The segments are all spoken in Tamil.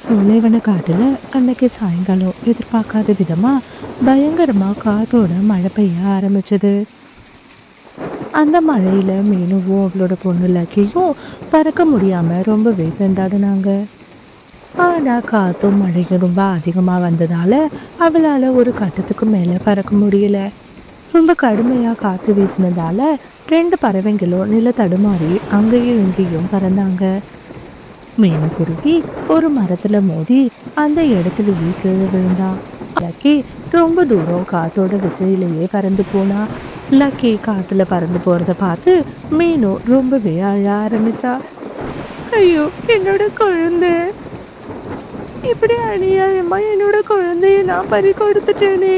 சோலைவன காட்டுல அன்னைக்கு சாயங்காலம் எதிர்பார்க்காத விதமா பயங்கரமா காத்தோட மழை பெய்ய ஆரம்பிச்சது. அந்த மழையில மீனுவும் அவளோட பொண்ணு லக்கியும் பறக்க முடியாம ரொம்பவே திண்டாடினாங்க. ஆனா காத்தும் மழையும் ரொம்ப அதிகமா வந்ததால அவளால ஒரு கட்டத்துக்கு மேல பறக்க முடியல. ரொம்ப கடுமையா காத்து வீசினதால ரெண்டு பறவைங்களும் நில தடுமாறி அங்கேயும் இங்கேயும் பறந்தாங்க. மீனுக்குருவி ஒரு மரத்துல மோதி அந்த இடத்துலயே கீழே விழுந்தா. லக்கி ரொம்ப தூரம் காத்தோட விசையிலேயே பறந்து போனா. லக்கி காத்துல பறந்து போறத பார்த்து மீனும் ரொம்பவே அழ ஆரம்பிச்சா. ஐயோ, என்னோட குழந்தை! இப்படி அநியாயமா என்னோட குழந்தைய நான் பறி கொடுத்துட்டேனே!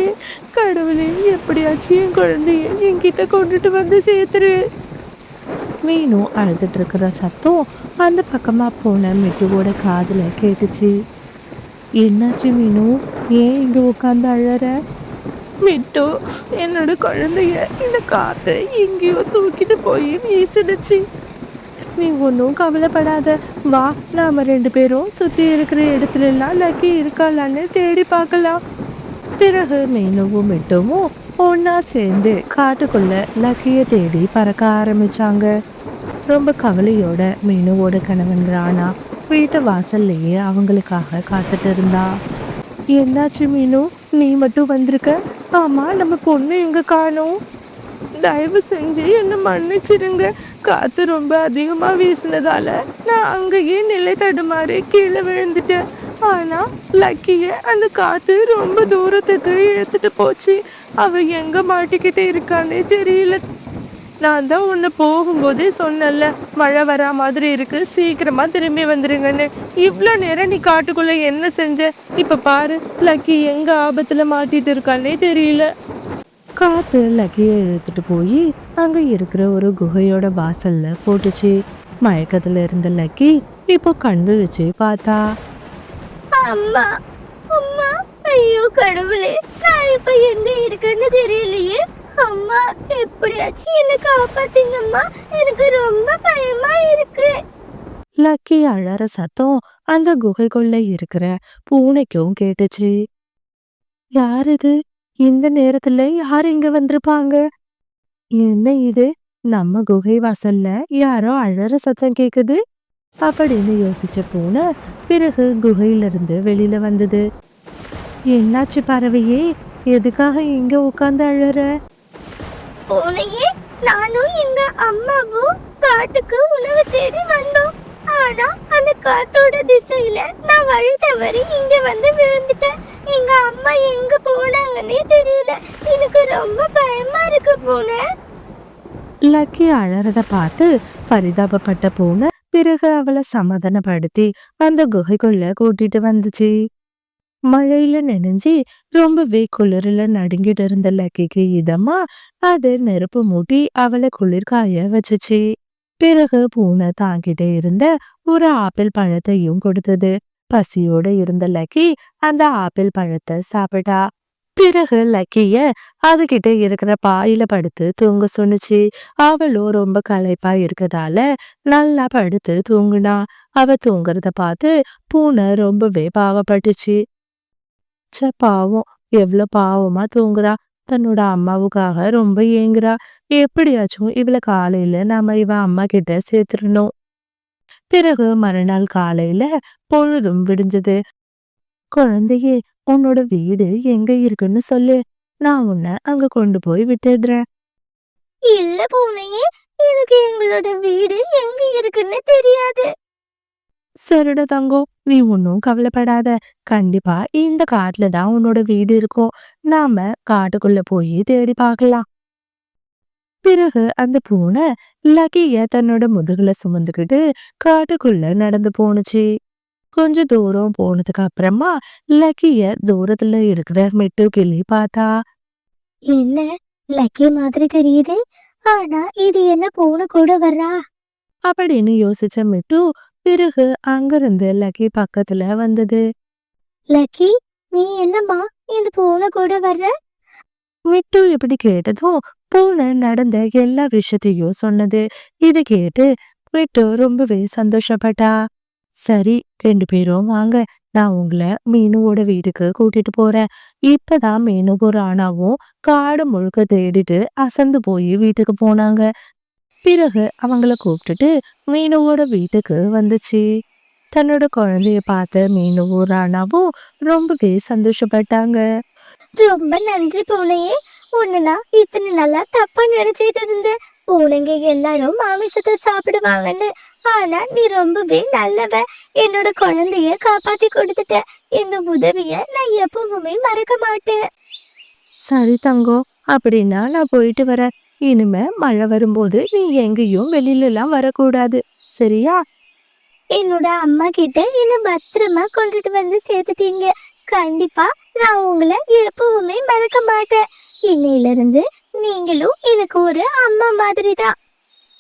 கடவுளே, எப்படியாச்சும் என் குழந்தைய என்கிட்ட கொண்டுட்டு வந்து சேர்த்துரு. மீனும் அழுதுட்டு இருக்கிற சத்தம் அந்த பக்கமா போன மிட்டுவோட காதுல கேட்டுச்சு. என்னாச்சு மீனு, ஏன் இங்க உட்காந்து அழற? மிட்டு, என்னோட குழந்தைய இந்த காத்து எங்கேயோ தூக்கிட்டு போய் வீசிடுச்சு. நீ ஒன்றும் கவலைப்படாத, வா, நாம ரெண்டு பேரும் சுத்தி இருக்கிற இடத்துல எல்லாம் லக்கி இருக்காளான்னு தேடி பார்க்கலாம். பிறகு மீனுவும் மிட்டுவும் ஒன்னா சேர்ந்து காட்டுக்குள்ள லக்கிய தேடி பறக்க ஆரம்பிச்சாங்க. ரொம்ப கவலையோட மீனுவோட கணவன் ராணா வீட்டு வாசல்லையே அவங்களுக்காக காத்துட்டு இருந்தா. என்னாச்சு மீனு, நீ மட்டும் வந்திருக்க? ஆமா, நம்ம பொண்ணு எங்க காணோம்? தயவு செஞ்சு என்ன மன்னிச்சிடுங்க. காத்து ரொம்ப அதிகமா வீசினதால நான் அங்கேயே நிலை தடுமாறி கீழே விழுந்துட்டேன். ஆனா லக்கிய அந்த காத்து ரொம்ப தூரத்துக்கு இழுத்துட்டு போச்சு. அவ எங்க மாட்டிக்கிட்டே இருக்கானே தெரியல. நான் தான் உன்னை போகும்போதே சொன்னல, மழை வரா மாதிரி இருக்கு, சீக்கிரமா திரும்பி வந்துருங்கன்னு. இவ்வளோ நேரம் நீ காட்டுக்குள்ள என்ன செஞ்ச? இப்ப பாரு, லக்கி எங்க ஆபத்துல மாட்டிட்டு இருக்கானே தெரியல. காத்து லக்கியை இழுத்துட்டு போய் அங்க இருக்கிற ஒரு குகையோட வாசல்ல போட்டுச்சு. மயக்கத்துல இருந்த லக்கி இப்போ கண்ணு வச்சு பார்த்தா. அம்மா, அம்மா, ஐயோ கடவுளே, நான் இப்ப எங்க இருக்கேன்னு தெரியலையே. அம்மா, எப்படியாச்சும் என்ன காப்பாத்தீங்கம்மா, எனக்கு ரொம்ப பயமா இருக்கு. லக்கி அழற சத்தம் அந்த குகைக்குள்ள இருக்கிற பூனைக்கும் கேட்டுச்சு. யார் இது? இந்த நேரத்துல யார் இங்க வந்திருப்பாங்க? என்ன இது, நம்ம குகை வாசல்ல யாரோ அழற சத்தம் கேக்குது அப்படின்னு யோசிச்ச பூனை பிறகு குகையிலிருந்து வெளியில வந்தது. என்னாச்சு பறவையே, எதுக்காக இங்க உட்கார்ந்து அழற? பூனையே, நானும் எங்க அம்மாவும் காட்டுக்கு உணவு தேடி வந்தோம். ஆனா அந்த காத்தோட திசையில நான் வழி தவறி இங்க வந்து விழுந்துட்டேன். எங்க அம்மா எங்க போனாங்கன்னே தெரியல. எனக்கு ரொம்ப பயமா இருக்கு பூனை. லக்கி அழறத பார்த்து பரிதாபப்பட்ட பூனை பிறகு அவளை சமாதானப்படுத்தி அந்த குகைக்குள்ள கூட்டிட்டு வந்துச்சு. மழையில நெனைஞ்சி ரொம்பவே குளிரில நடுங்கிட்டு இருந்த லக்கிக்கு இதமா அது நெருப்பு மூட்டி அவளை குளிர்காய வச்சுச்சு. பிறகு பூனை தாங்கிட்டே இருந்த ஒரு ஆப்பிள் பழத்தையும் கொடுத்தது. பசியோட இருந்த லக்கி அந்த ஆப்பிள் பழத்தை சாப்பிட்டா. பிறகு லக்கிய அதுகிட்ட இருக்கிற பாயில படுத்து தூங்க சொன்னுச்சு. அவளும் ரொம்ப களைப்பா இருக்கதால நல்லா படுத்து தூங்குனா. அவ தூங்குறத பார்த்து பூனை ரொம்பவே பாவப்பட்டுச்சு. பாவம், எவ்வளவு பாவமா தூங்குறா, தன்னோட அம்மாவுக்காக ரொம்ப ஏங்குறா. எப்படியாச்சும் இவளை காலையில நாம இவ அம்மா கிட்ட சேர்த்துடணும். பிறகு மறுநாள் காலையில பொழுதும் விடிஞ்சது. குழந்தையே, உன்னோட வீடு எங்க இருக்குன்னு சொல்லு, நான் உன்னை அங்க கொண்டு போய் விட்டுடுறேன். இல்ல பூனையே, எனக்கு எங்களோட வீடு எங்க இருக்குன்னு தெரியாது. சரிடா தங்கம், நீ ஒன்னும் கவலைப்படாத. கண்டிப்பா இந்த காட்டுல தான் உன்னோட வீடு இருக்கும். நாம காட்டுக்குள்ள போய் தேடி பார்க்கலாம். பிறகு அந்த பூனை லக்கிய தன்னோட முதுகுல சுமந்துக்கிட்டு காட்டுக்குள்ள நடந்து போனுச்சு. கொஞ்ச தூரம் போனதுக்கு அப்புறமா லக்கிய தூரத்துல இருக்கிற மெட்டு கிளி பார்த்தா. என்ன, லக்கி மாதிரி தெரியுது, ஆனா இது என்ன பூனை கூட வர்றா? அப்படின்னு யோசிச்ச மெட்டு பிறகு அங்கிருந்து லக்கி பக்கத்துல வந்தது. லக்கி, நீ என்னம்மா இந்த பூனை கூட வர்ற? மிட்டு இப்படி கேட்டதும் பூனை நடந்த எல்லா விஷயத்தையும் சொன்னது. இதை கேட்டு மிட்டு ரொம்பவே சந்தோஷப்பட்டா. சரி, 2 பேரும் வாங்க. நான் உங்கள மீனுவோட வீட்டுக்கு கூட்டிட்டு போறேன். இப்பதான் மீனுவும் ராணாவும் காடு முழுக்க தேடிட்டு அசந்து போய் வீட்டுக்கு போனாங்க. பிறகு அவங்கள கூப்பிட்டுட்டு மீனுவோட வீட்டுக்கு வந்துச்சு. தன்னோட குழந்தைய பார்த்த மீனுவும் ராணாவும் ரொம்பவே சந்தோஷப்பட்டாங்க. ரொம்ப நன்றி பூனையே. உன்னை நான் இத்தனை நாளா தப்பா நினைச்சிட்டு இருந்தேன். பூனைங்க எல்லாரும் மாமிசத்தை சாப்பிடுவாங்கன்னு. ஆனா நீ ரொம்பவே நல்லவ. என்னோட குழந்தைய காப்பாத்தி கொடுத்துட்ட. இந்த உதவிய நான் எப்பவுமே மறக்க மாட்டேன். சரி தங்கம், அப்படின்னா நான் போயிட்டு வரேன். இனிமே மழை வரும்போது நீ எங்கேயும் வெளியிலலாம் வரக்கூடாது, சரியா? என்னோட அம்மா கிட்ட என்ன பத்திரமா கொண்டுட்டு வந்து சேர்த்துட்டீங்க. கண்டிப்பா நான் உங்களை எப்பவுமே மறக்க மாட்டேன். இன்னையில இருந்து நீங்களும் எனக்கு ஒரு அம்மா மாதிரி தான்.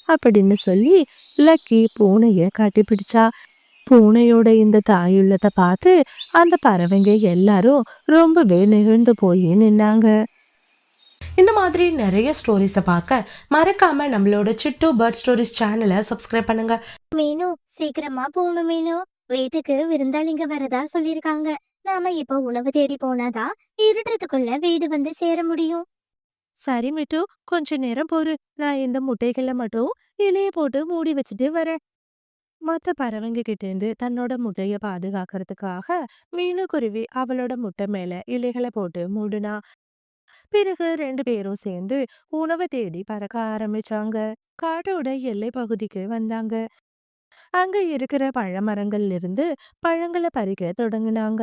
அப்படின்னு சொல்லி லக்கி பூனைய கட்டிப்பிடிச்சா. பூனையோட இந்த தாயுள்ளத்தை பார்த்து அந்த பறவைங்க எல்லாரும் ரொம்பவே நெகிழ்ந்து போய் நின்னாங்க. இந்த மாதிரி நிறைய ஸ்டோரிஸை பார்க்க மறக்காம நம்மளோட சிட்டு பேர்ட் ஸ்டோரிஸ் சேனலை சப்ஸ்கிரைப் பண்ணுங்க. மீனு, சீக்கிரமா போகணும் மீனு. வீட்டுக்கு விருந்தாளிங்க வரதா சொல்லிருக்காங்க. நாம இப்ப உணவு தேடி போனாதான் இருட்டுறதுக்குள்ள வீடு வந்து சேர முடியும். சரி மிட்டு, கொஞ்ச நேரம் பொறு. நான் இந்த முட்டைகளை மட்டும் இலைய போட்டு மூடி வச்சுட்டு வரேன். மற்ற பறவைங்க கிட்ட இருந்து தன்னோட முட்டைய பாதுகாக்கிறதுக்காக மீனுக்குருவி அவளோட முட்டை மேல இலைகளை போட்டு மூடுனா. பிறகு 2 பேரும் சேர்ந்து உணவை தேடி பறக்க ஆரம்பிச்சாங்க. காட்டோட எல்லை பகுதிக்கு வந்தாங்க. அங்க இருக்கிற பழமரங்கள்ல இருந்து பழங்களை பறிக்க தொடங்குனாங்க.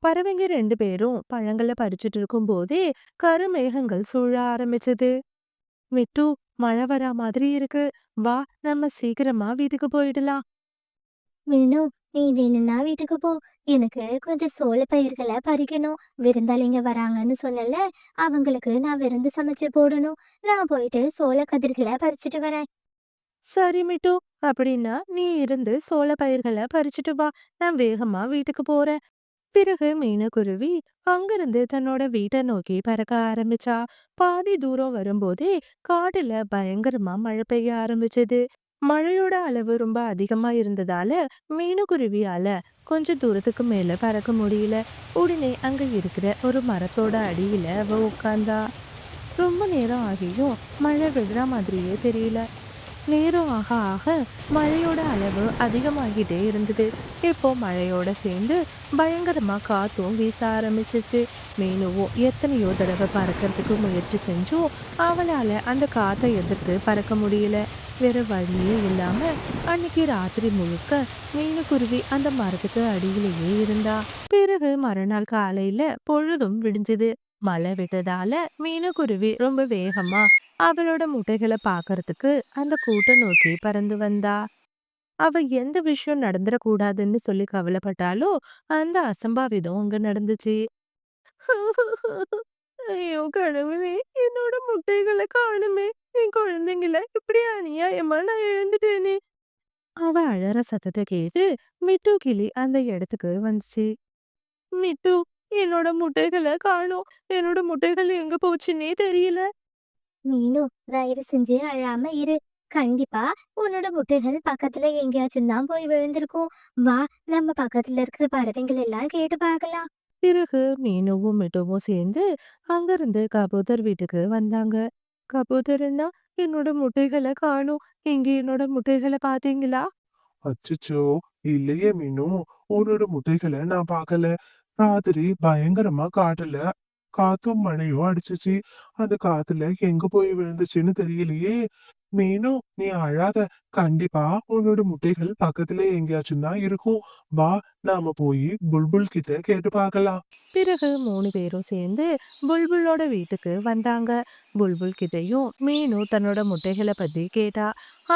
பறவைங்க 2 பேரும் பழங்களை பறிச்சுட்டு இருக்கும் போதே கருமேகங்கள் சூழ ஆரம்பிச்சது. மிட்டு, மழை வரா மாதிரி இருக்கு. வா, நம்ம சீக்கிரமா வீட்டுக்கு போயிடலாம். மீனு, நீ வேணும்னா வீட்டுக்கு போ. எனக்கு கொஞ்சம் சோள பயிர்களை பறிக்கணும். விருந்தாளிங்க வராங்கன்னு சொன்னல, அவங்களுக்கு நான் விருந்து சமைச்சு போடணும். நான் போயிட்டு சோள கதிர்களை பறிச்சுட்டு வரேன். சரி மிட்டு, அப்படின்னா நீ இருந்து சோள பயிர்களை பறிச்சுட்டு வா. நான் வேகமா வீட்டுக்கு போறேன். பிறகு மீனுக்குருவி அங்கிருந்து தன்னோட வீட்டை நோக்கி பறக்க ஆரம்பிச்சா. பாதி தூரம் வரும்போதே காட்டுல பயங்கரமா மழை பெய்ய ஆரம்பிச்சது. மழையோட அளவு ரொம்ப அதிகமா இருந்ததால மீனுக்குருவியால கொஞ்ச தூரத்துக்கு மேல பறக்க முடியல. உடனே அங்க இருக்கிற ஒரு மரத்தோட அடியில அவ உட்கார்ந்தா. ரொம்ப நேரம் ஆகியும் மழை விடுற மாதிரியே தெரியல. நேரம் ஆக ஆக மழையோட அளவு அதிகமாகிட்டே இருந்தது. இப்போ மழையோட சேர்ந்து பயங்கரமா காத்தும் வீச ஆரம்பிச்சிச்சு. மீனுவும் எத்தனையோ தடவை பறக்கிறதுக்கு முயற்சி செஞ்சும் அவளால அந்த காத்தை எதிர்த்து பறக்க முடியல. வேற வழியே இல்லாம அன்னைக்கு ராத்திரி முழுக்க மீனுக்குருவி அந்த மரத்துக்கு அடியிலேயே இருந்தா. பிறகு மறுநாள் காலையில பொழுதும் விடிஞ்சது. மழை விட்டதால மீனுக்குருவி ரொம்ப வேகமா அவளோட முட்டைகளை பார்க்கறதுக்கு அந்த கூட்டை நோக்கி பறந்து வந்தா. அவ எந்த விஷயம் நடந்துடக்கூடாதுன்னு சொல்லி கவலைப்பட்டாலோ அந்த அசம்பாவிதம் அங்க நடந்துச்சு. ஐயோ கடவுளே! என்னோட முட்டைகளை காணுமே! என் குழந்தைங்கள இப்படி அநியாயமா நான் இழந்துட்டேனே! அவ அழற சத்தத்தை கேட்டு மிட்டு கிளி அந்த இடத்துக்கு வந்துச்சு. மிட்டு, என்னோட முட்டைகளை காணோம். என்னோட முட்டைகள் எங்க போச்சுன்னே தெரியல. மீனு, தயவு செஞ்சு அழாம இரு. கண்டிப்பா உன்னோட முட்டைகள் பக்கத்துல எங்கேயாச்சும் தான் போய் விழுந்திருக்கும். வா, நம்ம பக்கத்துல இருக்கிற பறவைகள் எல்லாம் கேட்டு பார்க்கலாம். பிறகு மீனுவும் மிட்டுவும் சேர்ந்து அங்கிருந்து கபூதர் வீட்டுக்கு வந்தாங்க. கபூதர்னா, என்னோட முட்டைகளை காணோம். இங்க என்னோட முட்டைகளை பாத்தீங்களா? அச்சச்சோ! இல்லையே மீனு. உன்னோட முட்டைகள நான் பார்க்கல. ராத்திரி பயங்கரமா காட்டுல காத்தும் மழையும் அடிச்சுச்சு. அந்த காத்துல எங்க போய் விழுந்துச்சுன்னு தெரியலையே. மீனு, நீ அழாத. கண்டிப்பா உன்னோட முட்டைகள் பக்கத்துல எங்கேயாச்சும் தான் இருக்கும். வா, நாம போய் புல்புல் கிட்ட கேட்டு பார்க்கலாம். பிறகு 3 பேரும் சேர்ந்து புல்புலோட வீட்டுக்கு வந்தாங்க. புல்புல் கிட்டயும் மீனு தன்னோட முட்டைகளை பத்தி கேட்டா.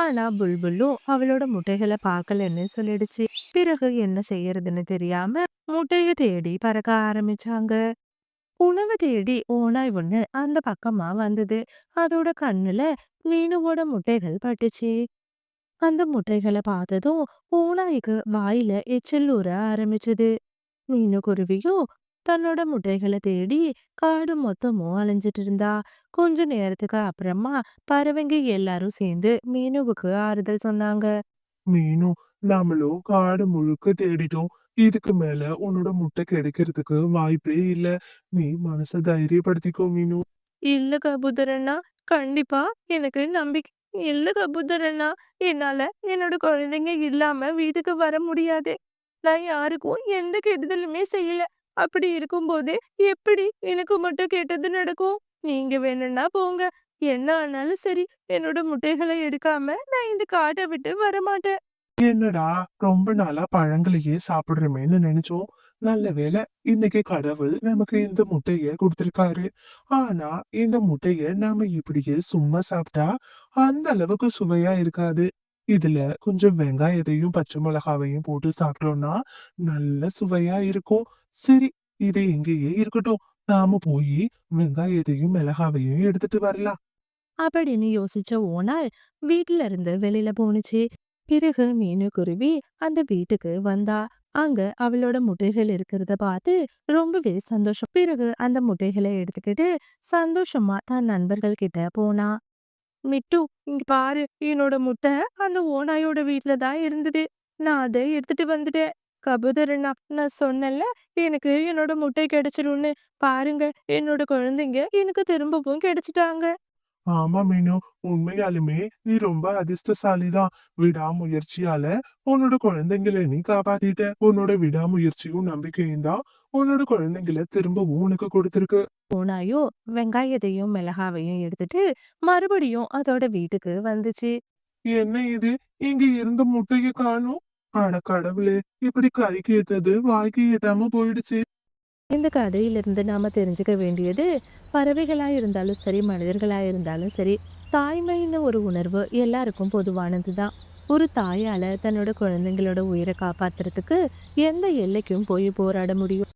ஆனா புல்புல்லும் அவளோட முட்டைகளை பார்க்கலன்னு சொல்லிடுச்சு. பிறகு என்ன செய்யறதுன்னு தெரியாம முட்டைய தேடி பறக்க ஆரம்பிச்சாங்க. உணவு தேடி ஓநாய் ஒண்ணு அந்த பக்கமா வந்தது. அதோட கண்ணுல மீனுவோட முட்டைகள் பட்டுச்சு. அந்த முட்டைகளை பார்த்ததும் ஓநாய்க்கு வாயில எச்சில் ஊற ஆரம்பிச்சது. மீனுக்குருவியும் தன்னோட முட்டைகளை தேடி காடு மொத்தமும் அலைஞ்சிட்டு இருந்தா. கொஞ்ச நேரத்துக்கு அப்புறமா பறவைங்க எல்லாரும் சேர்ந்து மீனுவுக்கு ஆறுதல் சொன்னாங்க. மீனு, நம்மளும் காடு முழுக்க தேடிட்டோம். இதுக்கு மேல உன்னோட முட்டை கிடைக்கிறதுக்கு வாய்ப்பே இல்ல. நீ மனச தைரியப்படுத்திக்கோ மீனு. இல்ல கபூதர் அண்ணா. கண்டிப்பா எனக்கு நம்பிக்கை இல்ல கபூதர் அண்ணா. என்னால என்னோட குழந்தைங்க இல்லாம வீட்டுக்கு வர முடியாது. நான் யாருக்கும் எந்த கெடுதலுமே செய்யல. அப்படி இருக்கும்போது எப்படி எனக்கு மட்டும் கெட்டது நடக்கும்? நீங்க வேணும்னா போங்க. என்ன ஆனாலும் சரி, என்னோட முட்டைகள எடுக்காம நான் இந்த காட்ட விட்டு வரமாட்டேன். என்னடா ரொம்ப நாளா பழங்களையே சாப்பிடுறோமேன்னு நினைச்சோம். நல்ல வேளை இன்னைக்கு கடவுள் நமக்கு இந்த முட்டைய கொடுத்திருக்காரு. ஆனா இந்த முட்டைய நாம இப்படியே சும்மா சாப்பிட்டா அந்த அளவுக்கு சுவையா இருக்காது. இதுல கொஞ்சம் வெங்காயத்தையும் பச்சை மிளகாவையும் போட்டு சாப்பிட்டோம்னா நல்ல சுவையா இருக்கும். சரி, இது இங்கேயே இருக்கட்டும். நாம போய் வெங்காயத்தையும் மிளகாவையும் எடுத்துட்டு வரலாம். அப்படின்னு யோசிச்ச ஓனாய் வீட்ல இருந்து வெளியில போணுச்சு. பிறகு மீனுக்குருவி அந்த வீட்டுக்கு வந்தா. அங்க அவளோட முட்டைகள் இருக்கிறத பார்த்து ரொம்பவே சந்தோஷம். பிறகு அந்த முட்டைகளை எடுத்துக்கிட்டு சந்தோஷமா தன் நண்பர்கள் கிட்ட போனா. மிட்டு, இங்க பாரு, என்னோட முட்டை அந்த ஓநாயோட வீட்ல தான் இருந்தது. நான் அதை எடுத்துட்டு வந்துட்டேன். கபுதரண்ணா, நான் சொன்னேன்ல, எனக்கு என்னோட முட்டை கிடைச்சிரும்னு. பாருங்க, என்னோட குழந்தைங்க எனக்கு திரும்பவும் கிடைச்சிட்டாங்க. ஆமா மீனு, உண்மையாலுமே நீ ரொம்ப அதிர்ஷ்டசாலிதான். விடாமுயற்சியால உன்னோட குழந்தைங்களை நீ காப்பாத்திட்ட. உன்னோட விடாமுயற்சியும் நம்பிக்கையும் தான் உன்னோட குழந்தைங்களை திரும்பவும் உனக்கு கொடுத்திருக்கு. ஓநாயோ வெங்காயத்தையும் மிளகாவையும் எடுத்துட்டு மறுபடியும் அதோட வீட்டுக்கு வந்துச்சு. என்ன இது, இங்க இருந்த முட்டைய காணோம். அட கடவுளே, இப்படி கைக்கு எட்டது வாய்க்கு எட்டாம போயிடுச்சு. இந்த கதையிலிருந்து நாம தெரிஞ்சுக்க வேண்டியது, பறவைகளா இருந்தாலும் சரி, மனிதர்களா இருந்தாலும் சரி, தாய்மைன்னு ஒரு உணர்வு எல்லாருக்கும் பொதுவானது தான். ஒரு தாயால தன்னோட குழந்தைங்களோட உயிரை காப்பாத்துறதுக்கு எந்த எல்லைக்கும் போய் போராட முடியும்.